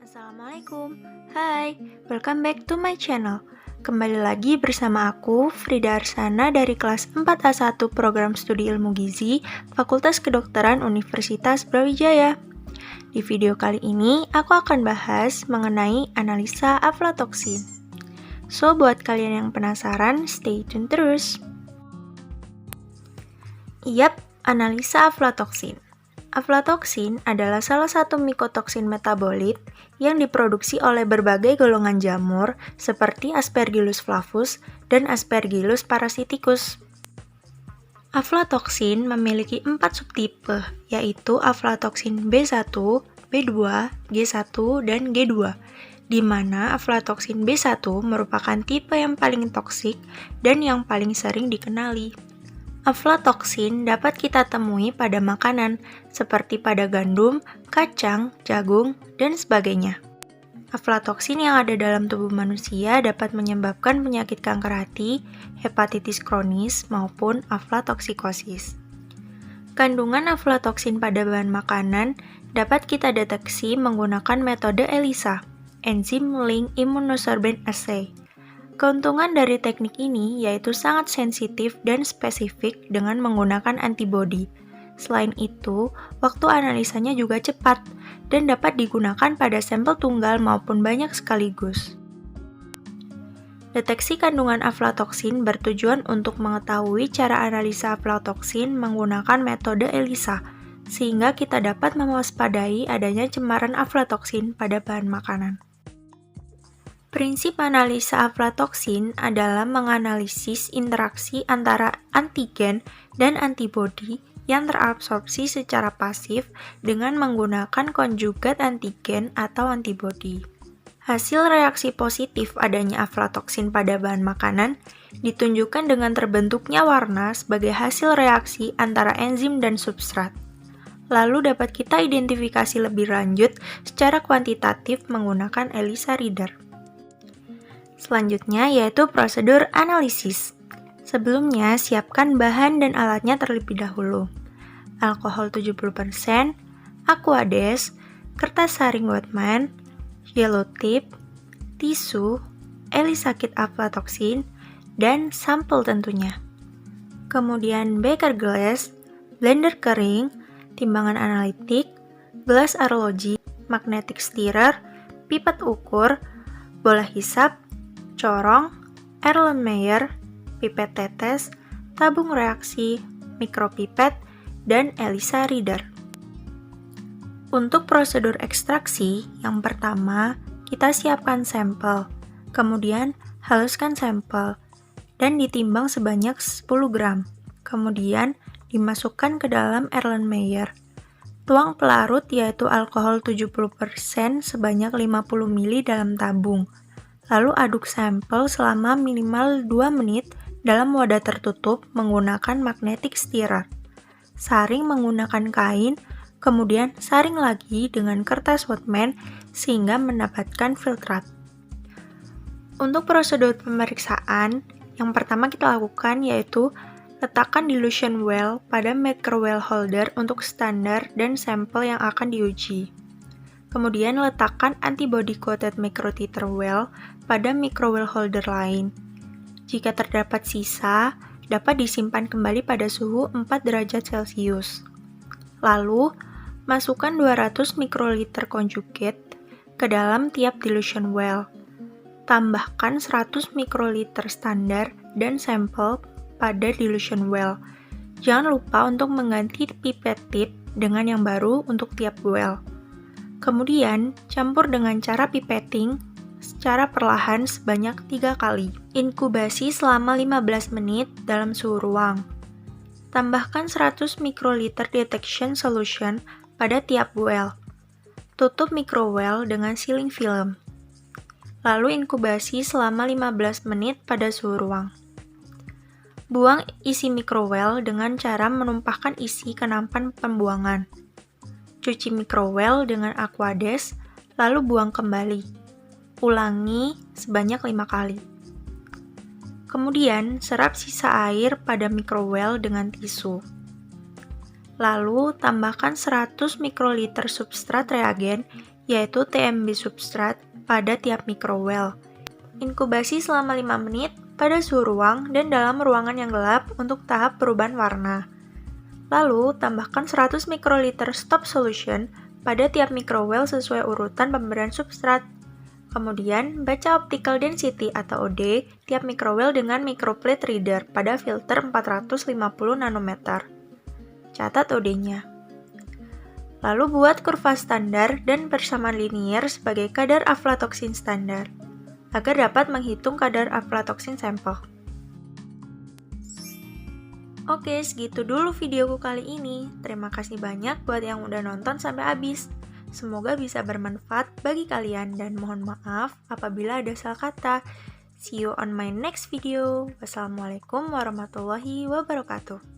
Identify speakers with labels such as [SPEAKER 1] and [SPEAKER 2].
[SPEAKER 1] Assalamualaikum, hai, welcome back to my channel. Kembali lagi bersama aku, Frida Arsana dari kelas 4A1 Program Studi Ilmu Gizi, Fakultas Kedokteran Universitas Brawijaya. Di video kali ini, aku akan bahas mengenai analisa aflatoksin. So, buat kalian yang penasaran, stay tune terus. Yap, analisa aflatoksin. Aflatoksin adalah salah satu mikotoksin metabolit yang diproduksi oleh berbagai golongan jamur seperti Aspergillus flavus dan Aspergillus parasiticus. Aflatoksin memiliki 4 subtipe, yaitu aflatoksin B1, B2, G1, dan G2, di mana aflatoksin B1 merupakan tipe yang paling toksik dan yang paling sering dikenali. Aflatoksin dapat kita temui pada makanan, seperti pada gandum, kacang, jagung, dan sebagainya. Aflatoksin yang ada dalam tubuh manusia dapat menyebabkan penyakit kanker hati, hepatitis kronis, maupun aflatoksikosis. Kandungan aflatoksin pada bahan makanan dapat kita deteksi menggunakan metode ELISA, Enzyme Linked Immunosorbent Assay. Keuntungan dari teknik ini yaitu sangat sensitif dan spesifik dengan menggunakan antibodi. Selain itu, waktu analisanya juga cepat dan dapat digunakan pada sampel tunggal maupun banyak sekaligus. Deteksi kandungan aflatoksin bertujuan untuk mengetahui cara analisa aflatoksin menggunakan metode ELISA, sehingga kita dapat mewaspadai adanya cemaran aflatoksin pada bahan makanan. Prinsip analisa aflatoksin adalah menganalisis interaksi antara antigen dan antibodi yang terabsorpsi secara pasif dengan menggunakan konjugat antigen atau antibodi. Hasil reaksi positif adanya aflatoksin pada bahan makanan ditunjukkan dengan terbentuknya warna sebagai hasil reaksi antara enzim dan substrat. Lalu dapat kita identifikasi lebih lanjut secara kuantitatif menggunakan ELISA reader. Selanjutnya yaitu prosedur analisis. Sebelumnya, siapkan bahan dan alatnya terlebih dahulu. Alkohol 70%, Aquades, kertas saring Wetman, yellow tip, tisu, ELISA kit aflatoksin, dan sampel tentunya. Kemudian beaker glass, blender kering, timbangan analitik, gelas arloji, magnetic stirrer, pipet ukur, bola hisap, corong, Erlenmeyer, pipet tetes, tabung reaksi, mikropipet, dan ELISA reader. Untuk prosedur ekstraksi, yang pertama, kita siapkan sampel, kemudian haluskan sampel, dan ditimbang sebanyak 10 gram, kemudian dimasukkan ke dalam Erlenmeyer. Tuang pelarut yaitu alkohol 70% sebanyak 50 ml dalam tabung. Lalu aduk sampel selama minimal 2 menit dalam wadah tertutup menggunakan magnetic stirrer. Saring menggunakan kain, kemudian saring lagi dengan kertas Wetman sehingga mendapatkan filtrat. Untuk prosedur pemeriksaan, yang pertama kita lakukan yaitu letakkan dilution well pada microwell holder untuk standar dan sampel yang akan diuji. Kemudian letakkan antibody coated microtiter well pada microwell holder lain. Jika terdapat sisa, dapat disimpan kembali pada suhu 4 derajat Celcius. Lalu, masukkan 200 mikroliter conjugate ke dalam tiap dilution well. Tambahkan 100 mikroliter standar dan sampel pada dilution well. Jangan lupa untuk mengganti pipet tip dengan yang baru untuk tiap well. Kemudian, campur dengan cara pipetting secara perlahan sebanyak 3 kali. Inkubasi selama 15 menit dalam suhu ruang. Tambahkan 100 mikroliter detection solution pada tiap well. Tutup microwell dengan sealing film. Lalu inkubasi selama 15 menit pada suhu ruang. Buang isi microwell dengan cara menumpahkan isi ke nampan pembuangan. Cuci microwell dengan Aquades, lalu buang kembali. Ulangi sebanyak 5 kali. Kemudian, serap sisa air pada microwell dengan tisu. Lalu, tambahkan 100 mikroliter substrat reagen yaitu TMB substrat pada tiap microwell. Inkubasi selama 5 menit pada suhu ruang dan dalam ruangan yang gelap untuk tahap perubahan warna. Lalu, tambahkan 100 mikroliter stop solution pada tiap microwell sesuai urutan pemberian substrat. Kemudian, baca optical density atau OD tiap microwell dengan microplate reader pada filter 450 nanometer. Catat OD-nya. Lalu buat kurva standar dan persamaan linier sebagai kadar aflatoksin standar, agar dapat menghitung kadar aflatoksin sampel. Oke, segitu dulu videoku kali ini. Terima kasih banyak buat yang udah nonton sampai habis. Semoga bisa bermanfaat bagi kalian dan mohon maaf apabila ada salah kata. See you on my next video. Wassalamualaikum warahmatullahi wabarakatuh.